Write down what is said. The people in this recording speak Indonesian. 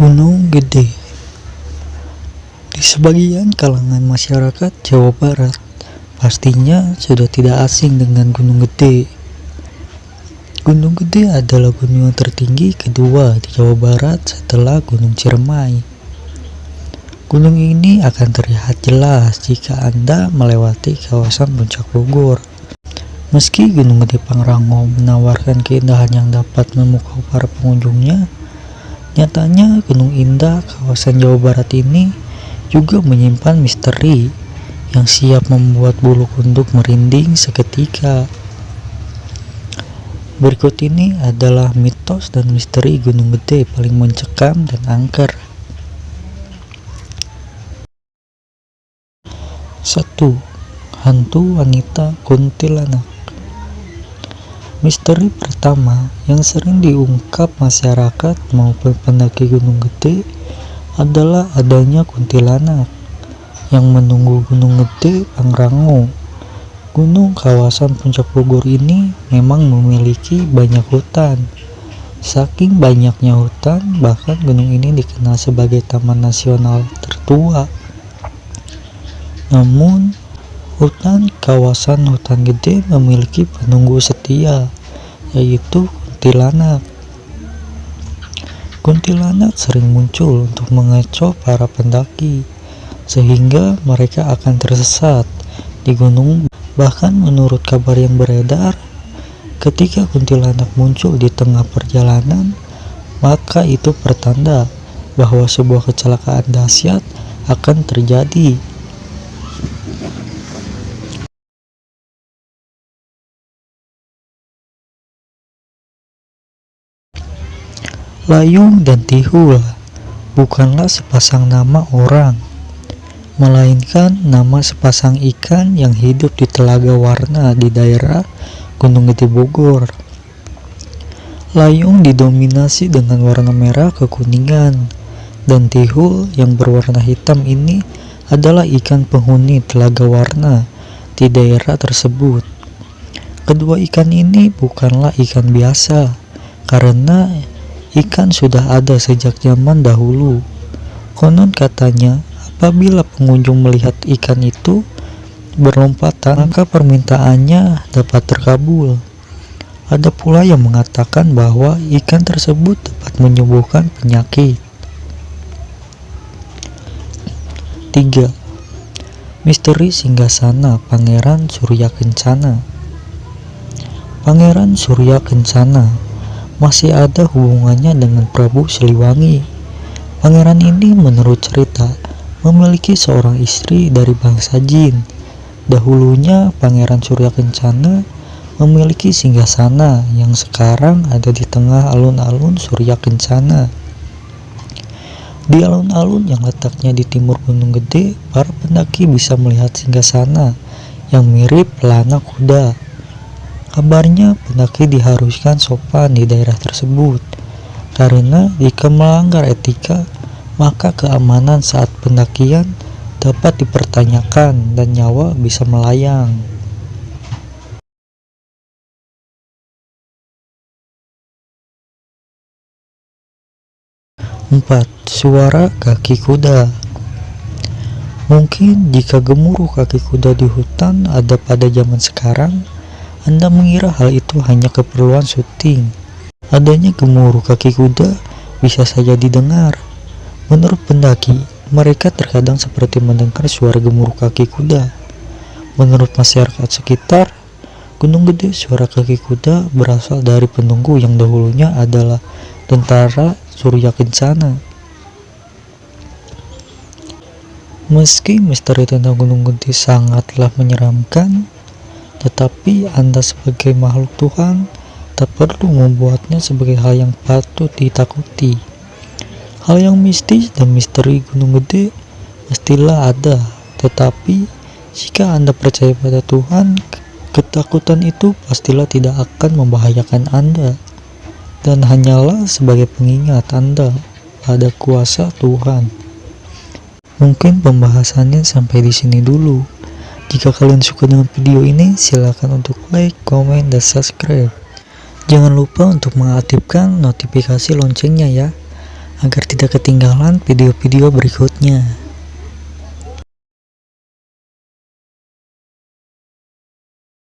Gunung Gede. Di sebagian kalangan masyarakat Jawa Barat, pastinya sudah tidak asing dengan Gunung Gede. Gunung Gede adalah gunung tertinggi kedua di Jawa Barat setelah Gunung Ciremai. Gunung ini akan terlihat jelas jika Anda melewati kawasan Puncak Bogor. Meski Gunung Gede Pangrango menawarkan keindahan yang dapat memukau para pengunjungnya, nyatanya Gunung Indah kawasan Jawa Barat ini juga menyimpan misteri yang siap membuat bulu kuduk merinding seketika. Berikut ini adalah mitos dan misteri Gunung Gede paling mencekam dan angker. 1. Hantu wanita kuntilanak. Misteri pertama yang sering diungkap masyarakat maupun pendaki Gunung Gede adalah adanya kuntilanak yang menunggu Gunung Gede Pangrango. Gunung kawasan Puncak Bogor ini memang memiliki banyak hutan. Saking banyaknya hutan, bahkan gunung ini dikenal sebagai taman nasional tertua. Namun, kawasan hutan gede memiliki penunggu setia, yaitu kuntilanak. Kuntilanak sering muncul untuk mengecoh para pendaki, sehingga mereka akan tersesat di gunung. Bahkan menurut kabar yang beredar, ketika kuntilanak muncul di tengah perjalanan, maka itu pertanda bahwa sebuah kecelakaan dahsyat akan terjadi. Layung dan Tihul bukanlah sepasang nama orang, melainkan nama sepasang ikan yang hidup di Telaga Warna di daerah Gunung Gede Bogor. Layung didominasi dengan warna merah kekuningan, dan Tihul yang berwarna hitam ini adalah ikan penghuni Telaga Warna di daerah tersebut. Kedua ikan ini bukanlah ikan biasa, karena ikan sudah ada sejak zaman dahulu. Konon katanya, apabila pengunjung melihat ikan itu berlompatan, maka permintaannya dapat terkabul. Ada pula yang mengatakan bahwa ikan tersebut dapat menyembuhkan penyakit. 3. Misteri Singgasana Pangeran Surya Kencana. Pangeran Surya Kencana masih ada hubungannya dengan Prabu Siliwangi. Pangeran ini menurut cerita memiliki seorang istri dari bangsa jin. Dahulunya Pangeran Surya Kencana memiliki singgasana yang sekarang ada di tengah alun-alun Surya Kencana. Di alun-alun yang letaknya di timur Gunung Gede, para pendaki bisa melihat singgasana yang mirip pelana kuda. Kabarnya pendaki diharuskan sopan di daerah tersebut, karena jika melanggar etika, maka keamanan saat pendakian dapat dipertanyakan dan nyawa bisa melayang. 4. Suara kaki kuda. Mungkin jika gemuruh kaki kuda di hutan ada pada zaman sekarang, Anda mengira hal itu hanya keperluan syuting. Adanya gemuruh kaki kuda bisa saja didengar. Menurut pendaki, mereka terkadang seperti mendengar suara gemuruh kaki kuda. Menurut masyarakat sekitar Gunung Gede, suara kaki kuda berasal dari penunggu yang dahulunya adalah tentara Surya Kencana. Meski misteri tentang Gunung Gede sangatlah menyeramkan, tetapi Anda sebagai makhluk Tuhan tak perlu membuatnya sebagai hal yang patut ditakuti. Hal yang mistis dan misteri Gunung Gede pastilah ada, tetapi jika Anda percaya pada Tuhan, ketakutan itu pastilah tidak akan membahayakan Anda, dan hanyalah sebagai pengingat Anda pada kuasa Tuhan. Mungkin pembahasannya sampai di sini dulu. Jika kalian suka dengan video ini, silakan untuk like, komen, dan subscribe. Jangan lupa untuk mengaktifkan notifikasi loncengnya ya, agar tidak ketinggalan video-video berikutnya.